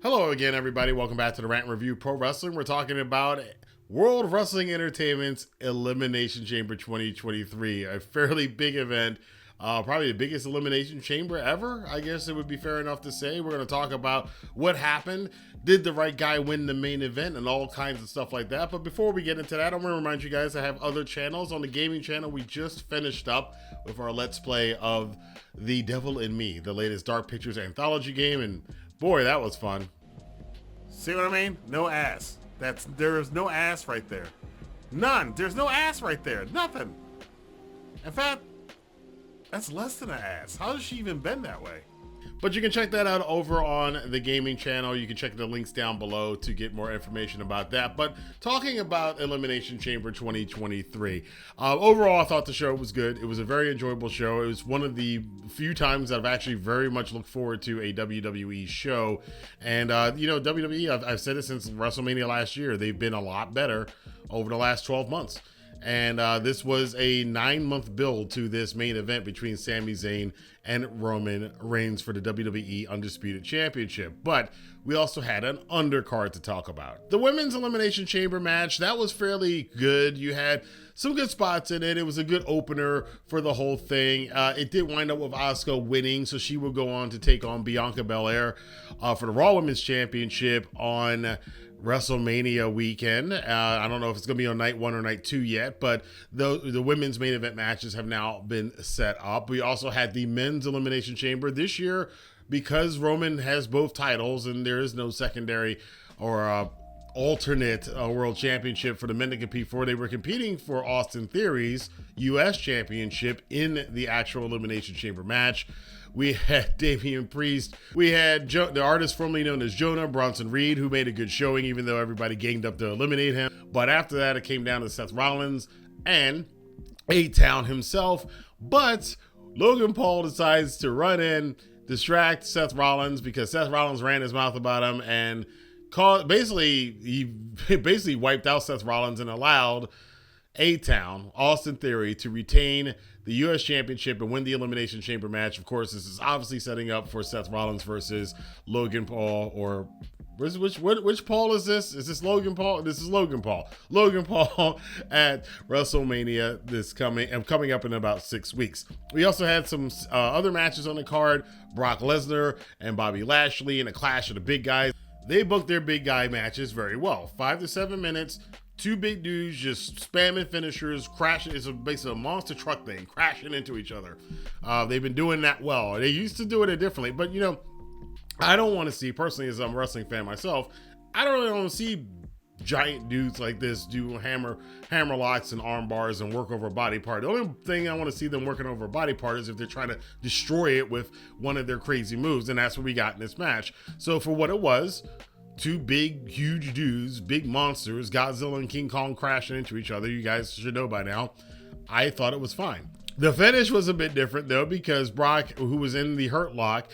Hello again, everybody. Welcome back to the Rantin Review Pro Wrestling. We're talking about World Wrestling Entertainment's Elimination Chamber 2023, a fairly big event, probably the biggest Elimination Chamber ever. I guess it would be fair enough to say. We're going to talk about what happened, did the right guy win the main event, and all kinds of stuff like that. But before we get into that, I want to remind you guys I have other channels. On the gaming channel, we just finished up with our Let's Play of The Devil in Me, the latest Dark Pictures anthology game, and boy, that was fun. See what I mean? No ass. There is no ass right there. None. There's no ass right there. Nothing. In fact, that's less than an ass. How does she even bend that way? But you can check that out over on the gaming channel. You can check the links down below to get more information about that. But talking about Elimination Chamber 2023, overall, I thought the show was good. It was a very enjoyable show. It was one of the few times I've actually very much looked forward to a WWE show. And, WWE, I've said it since WrestleMania last year, they've been a lot better over the last 12 months. And this was a 9-month build to this main event between Sami Zayn and Roman Reigns for the WWE Undisputed Championship. But we also had an undercard to talk about. The Women's Elimination Chamber match, that was fairly good. You had some good spots in it. It was a good opener for the whole thing. It did wind up with Asuka winning, so she will go on to take on Bianca Belair for the Raw Women's Championship on WrestleMania weekend. I don't know if it's going to be on night 1 or night 2 yet, but the women's main event matches have now been set up. We also had the Men's Elimination Chamber this year because Roman has both titles and there is no secondary or alternate world championship for the men to compete for. They were competing for Austin Theory's U.S. championship in the actual Elimination Chamber match. We had Damian Priest. We had the artist formerly known as Jonah, Bronson Reed, who made a good showing, even though everybody ganged up to eliminate him. But after that, it came down to Seth Rollins and A-Town himself. But Logan Paul decides to run in, distract Seth Rollins because Seth Rollins ran his mouth about him and he wiped out Seth Rollins and allowed A-Town, Austin Theory, to retain the U.S. Championship and win the Elimination Chamber match. Of course, this is obviously setting up for Seth Rollins versus Logan Paul, or which Paul is this? Is this Logan Paul? This is Logan Paul. Logan Paul at WrestleMania coming up in about 6 weeks. We also had some other matches on the card. Brock Lesnar and Bobby Lashley in a clash of the big guys. They booked their big guy matches very well. 5 to 7 minutes. Two big dudes just spamming finishers, crashing. It's basically a monster truck thing, crashing into each other. They've been doing that well. They used to do it differently, but I don't want to see, personally, as I'm a wrestling fan myself, I don't really want to see giant dudes like this do hammer locks and arm bars and work over a body part. The only thing I want to see them working over a body part is if they're trying to destroy it with one of their crazy moves, and that's what we got in this match. So for what it was, two big, huge dudes, big monsters, Godzilla and King Kong crashing into each other. You guys should know by now. I thought it was fine. The finish was a bit different, though, because Brock, who was in the Hurt Lock,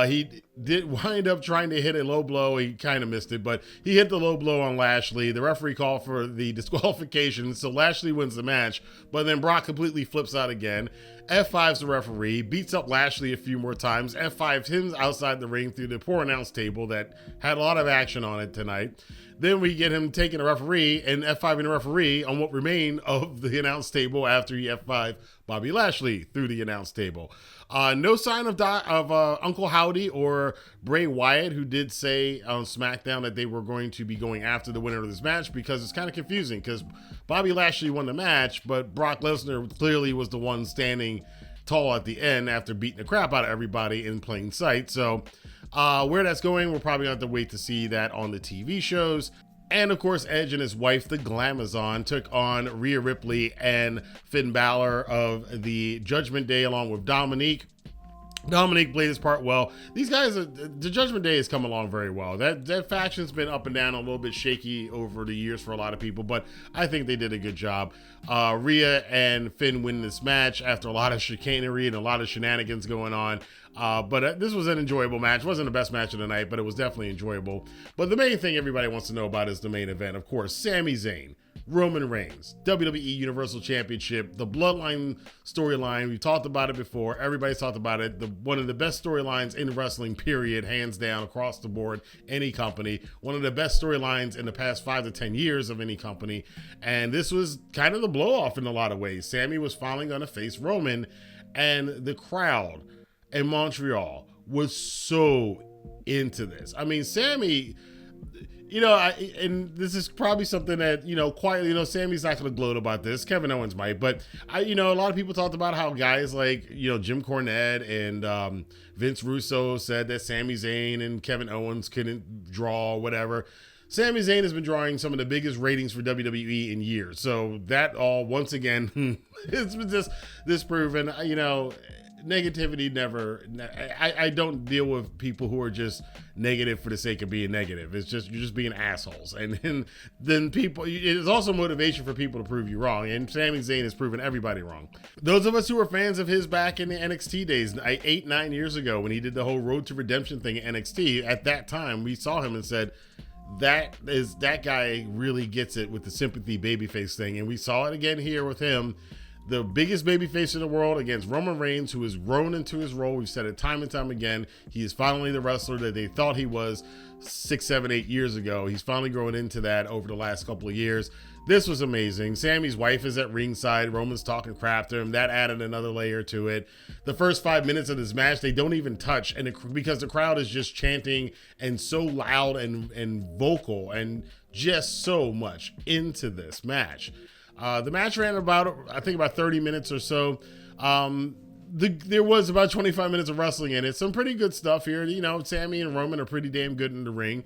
he did wind up trying to hit a low blow. He kind of missed it, but he hit the low blow on Lashley. The referee called for the disqualification, so Lashley wins the match, but then Brock completely flips out again. F5's the referee, beats up Lashley a few more times, F5's him outside the ring through the poor announce table that had a lot of action on it tonight. Then we get him taking a referee and F5ing the referee on what remained of the announce table after he F5 Bobby Lashley through the announce table. No sign of Uncle Howdy or Bray Wyatt, who did say on SmackDown that they were going to be going after the winner of this match, because it's kind of confusing because Bobby Lashley won the match, but Brock Lesnar clearly was the one standing tall at the end after beating the crap out of everybody in plain sight. So where that's going, we're probably going to have to wait to see that on the TV shows. And of course, Edge and his wife, the Glamazon, took on Rhea Ripley and Finn Balor of the Judgment Day, along with Dominique. Dominique played his part well. These guys, the Judgment Day has come along very well. That faction's been up and down, a little bit shaky over the years for a lot of people, but I think they did a good job. Rhea and Finn win this match after a lot of chicanery and a lot of shenanigans going on. But this was an enjoyable match. It wasn't the best match of the night, but it was definitely enjoyable. But the main thing everybody wants to know about is the main event. Of course, Sami Zayn Roman Reigns, WWE Universal Championship, the Bloodline storyline. We've talked about it before. Everybody's talked about it. One of the best storylines in wrestling, period, hands down, across the board, any company. One of the best storylines in the past 5 to 10 years of any company. And this was kind of the blow off in a lot of ways. Sammy was finally going to face Roman, and the crowd in Montreal was so into this. I mean, Sammy, and this is probably something that, quietly, Sammy's not going to gloat about this. Kevin Owens might, but a lot of people talked about how guys like, Jim Cornette and Vince Russo said that Sami Zayn and Kevin Owens couldn't draw, whatever. Sami Zayn has been drawing some of the biggest ratings for WWE in years. So that all, once again, it's been just disproven. Negativity never, I don't deal with people who are just negative for the sake of being negative. It's just, you're just being assholes. And then people, it's also motivation for people to prove you wrong. And Sami Zayn has proven everybody wrong. Those of us who were fans of his back in the NXT days, 8-9 years ago, when he did the whole Road to Redemption thing at NXT, at that time, we saw him and said, that guy really gets it with the sympathy babyface thing. And we saw it again here with him. The biggest babyface in the world against Roman Reigns, who has grown into his role. We've said it time and time again. He is finally the wrestler that they thought he was 6, 7, 8 years ago. He's finally growing into that over the last couple of years. This was amazing. Sammy's wife is at ringside. Roman's talking crap to him. That added another layer to it. The first 5 minutes of this match, they don't even touch, and because the crowd is just chanting and so loud and vocal and just so much into this match. The match ran about 30 minutes or so. There was about 25 minutes of wrestling in it. Some pretty good stuff here. Sammy and Roman are pretty damn good in the ring.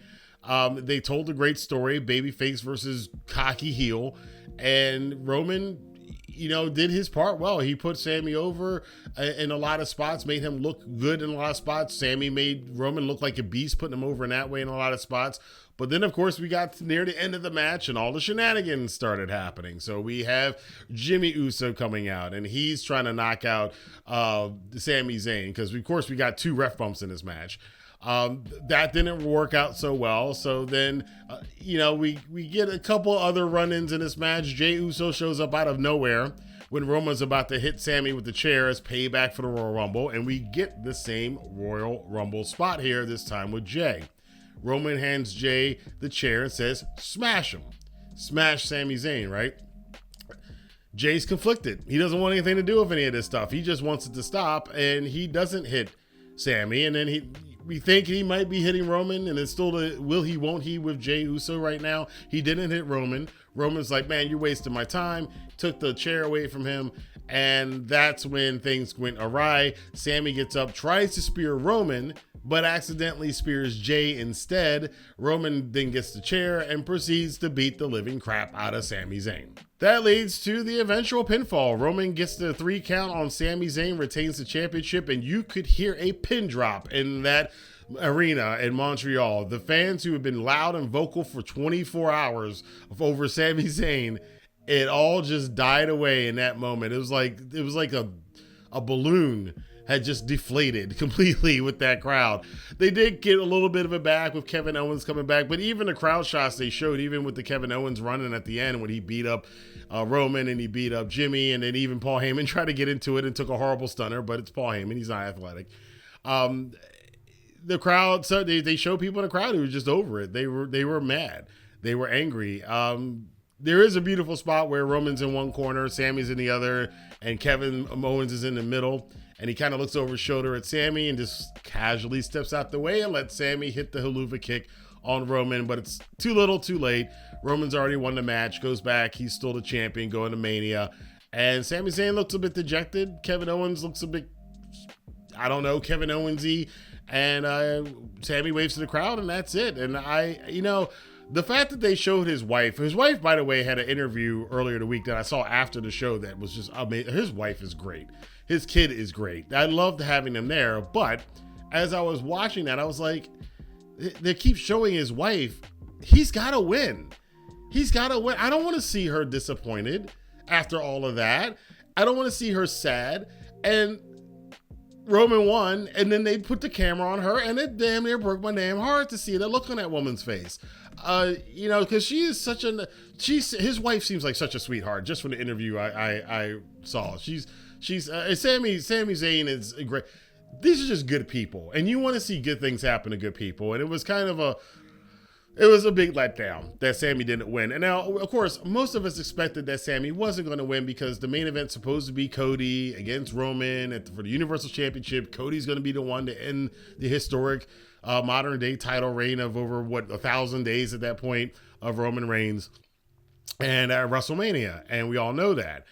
They told a great story, babyface versus cocky heel. And Roman, did his part well. He put Sammy over in a lot of spots, made him look good in a lot of spots. Sammy made Roman look like a beast, putting him over in that way in a lot of spots. But then, of course, we got near the end of the match and all the shenanigans started happening. So we have Jimmy Uso coming out, and he's trying to knock out Sami Zayn because, of course, we got 2 ref bumps in this match. That didn't work out so well. So then, we get a couple other run-ins in this match. Jey Uso shows up out of nowhere when Roman's about to hit Sammy with the chair as payback for the Royal Rumble. And we get the same Royal Rumble spot here, this time with Jey. Roman hands Jey the chair and says, smash him. Smash Sami Zayn, right? Jay's conflicted. He doesn't want anything to do with any of this stuff. He just wants it to stop, and he doesn't hit Sammy. And then we think he might be hitting Roman, and it's still the will he, won't he with Jey Uso right now. He didn't hit Roman. Roman's like, man, you're wasting my time. Took the chair away from him, and that's when things went awry. Sammy gets up, tries to spear Roman, but accidentally spears Jey instead. Roman then gets the chair and proceeds to beat the living crap out of Sami Zayn. That leads to the eventual pinfall. Roman gets the 3 count on Sami Zayn, retains the championship, and you could hear a pin drop in that arena in Montreal. The fans who have been loud and vocal for 24 hours over Sami Zayn, it all just died away in that moment. It was like a balloon had just deflated completely with that crowd. They did get a little bit of it back with Kevin Owens coming back, but even the crowd shots they showed, even with the Kevin Owens running at the end when he beat up Roman and he beat up Jimmy, and then even Paul Heyman tried to get into it and took a horrible stunner, but it's Paul Heyman, he's not athletic. The crowd, so they show people in the crowd who were just over it. They were mad. They were angry. There is a beautiful spot where Roman's in one corner, Sammy's in the other, and Kevin Owens is in the middle. And he kind of looks over his shoulder at Sammy and just casually steps out the way and lets Sammy hit the haluva kick on Roman. But it's too little, too late. Roman's already won the match, goes back. He's still the champion going to Mania. And Sami Zayn looks a bit dejected. Kevin Owens looks a bit, Kevin Owens-y. And Sammy waves to the crowd, and that's it. And the fact that they showed his wife, by the way, had an interview earlier the week that I saw after the show that was just amazing. His wife is great. His kid is great. I loved having him there. But as I was watching that, I was like, they keep showing his wife. He's got to win. He's got to win. I don't want to see her disappointed after all of that. I don't want to see her sad. And Roman won, and then they put the camera on her, and it damn near broke my damn heart to see that look on that woman's face. Because she is his wife seems like such a sweetheart. Just from the interview I saw, she's Sami Zayn is great. These are just good people, and you want to see good things happen to good people. And it was a big letdown that Sami didn't win. And now, of course, most of us expected that Sami wasn't going to win because the main event's supposed to be Cody against Roman for the Universal Championship. Cody's going to be the one to end the historic modern day title reign of over 1,000 days at that point of Roman Reigns and at WrestleMania. And we all know that.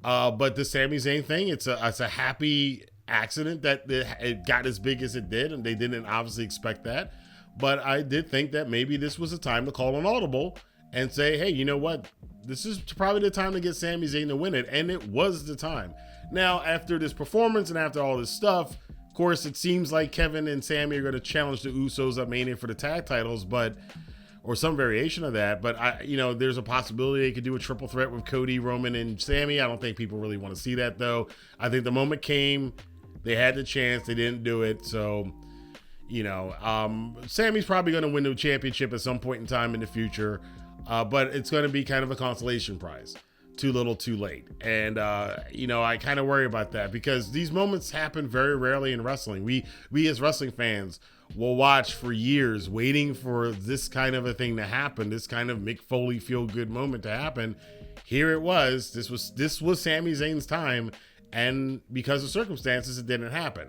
But the Sami Zayn thing, it's a happy accident that it got as big as it did, and they didn't obviously expect that. But I did think that maybe this was a time to call on Audible and say, hey, you know what? This is probably the time to get Sami Zayn to win it. And it was the time. Now, after this performance and after all this stuff, of course, it seems like Kevin and Sami are going to challenge the Usos at Mania for the tag titles, or some variation of that. But there's a possibility they could do a triple threat with Cody, Roman, and Sami. I don't think people really want to see that, though. I think the moment came, they had the chance, they didn't do it. So, Sami's probably going to win the championship at some point in time in the future, but it's going to be kind of a consolation prize. Too little, too late. And, I kind of worry about that because these moments happen very rarely in wrestling. We as wrestling fans will watch for years waiting for this kind of a thing to happen, this kind of Mick Foley feel-good moment to happen. Here it was. This was Sami Zayn's time, and because of circumstances, it didn't happen.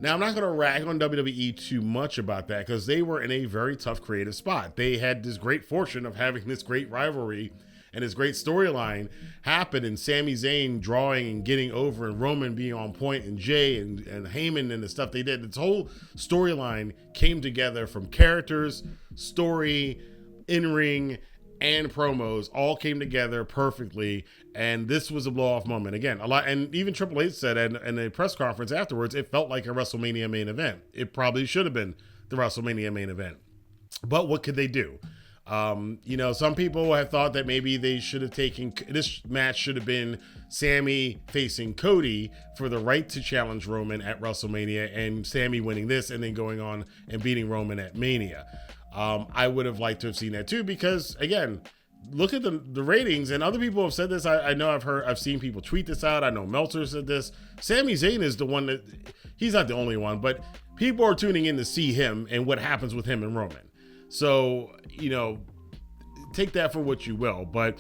Now, I'm not going to rag on WWE too much about that because they were in a very tough creative spot. They had this great fortune of having this great rivalry and this great storyline happen, and Sami Zayn drawing and getting over, and Roman being on point, and Jay and Heyman and the stuff they did. This whole storyline came together from characters, story, in-ring, and promos all came together perfectly, and this was a blow-off moment. Again, a lot, and even Triple H said in a press conference afterwards, it felt like a WrestleMania main event. It probably should have been the WrestleMania main event, but what could they do? Some people have thought that maybe they should have taken this match should have been Sami facing Cody for the right to challenge Roman at WrestleMania, and Sami winning this and then going on and beating Roman at Mania. I would have liked to have seen that too, because again, look at the ratings, and other people have said this. I know I've seen people tweet this out. I know Meltzer said this. Sami Zayn is the one he's not the only one, but people are tuning in to see him and what happens with him and Roman. So, take that for what you will. But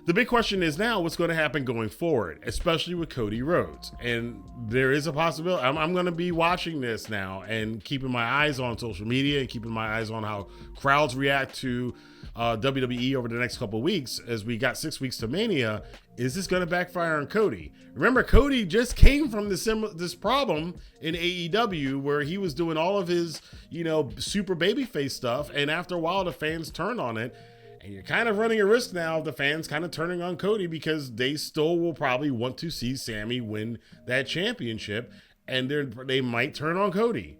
the big question is now what's going to happen going forward, especially with Cody Rhodes. And there is a possibility. I'm going to be watching this now and keeping my eyes on social media and keeping my eyes on how crowds react to WWE over the next couple of weeks as we got 6 weeks to Mania. Is this going to backfire on Cody? Remember, Cody just came from this problem in AEW where he was doing all of his, super babyface stuff. And after a while, the fans turned on it. And you're kind of running a risk now of the fans kind of turning on Cody because they still will probably want to see Sami win that championship. And they might turn on Cody.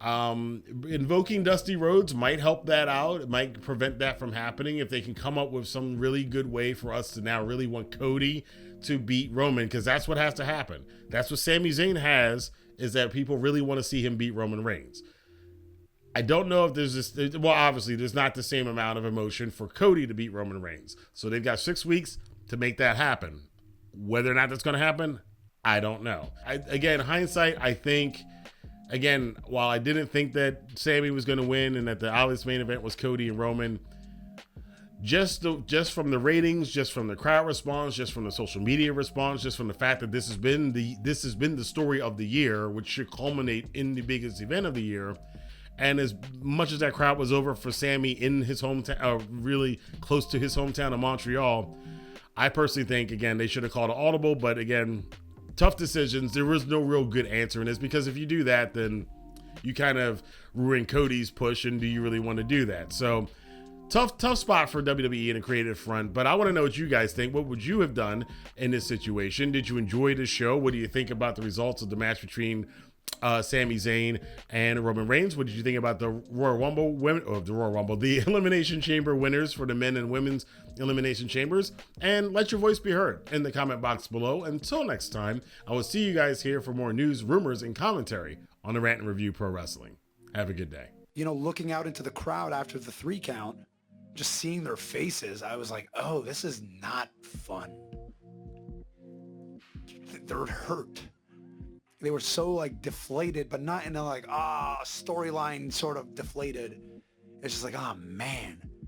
Invoking Dusty Rhodes might help that out. It might prevent that from happening if they can come up with some really good way for us to now really want Cody to beat Roman, because that's what has to happen. That's what Sami Zayn has, is that people really want to see him beat Roman Reigns. I don't know if obviously there's not the same amount of emotion for Cody to beat Roman Reigns. So they've got 6 weeks to make that happen. Whether or not that's going to happen, I don't know. Again, hindsight, I think... Again, while I didn't think that Sami was going to win and that the obvious main event was Cody and Roman, just from the ratings, just from the crowd response, just from the social media response, just from the fact that this has been the story of the year, which should culminate in the biggest event of the year, and as much as that crowd was over for Sami in his hometown, really close to his hometown of Montreal, I personally think again they should have called an audible, but again. Tough decisions. There was no real good answer in this because if you do that, then you kind of ruin Cody's push. And do you really want to do that? So tough spot for WWE in a creative front. But I want to know what you guys think. What would you have done in this situation? Did you enjoy this show? What do you think about the results of the match between Sami Zayn and Roman Reigns. What did you think about the Royal Rumble women, or the Elimination Chamber winners for the men and women's Elimination Chambers? And let your voice be heard in the comment box below. Until next time, I will see you guys here for more news, rumors, and commentary on the Rantin Review Pro Wrestling. Have a good day. You know, looking out into the crowd after the 3 count, just seeing their faces, I was like, oh, this is not fun. They're hurt. They were so like deflated, but not in a like, storyline sort of deflated. It's just like, oh man,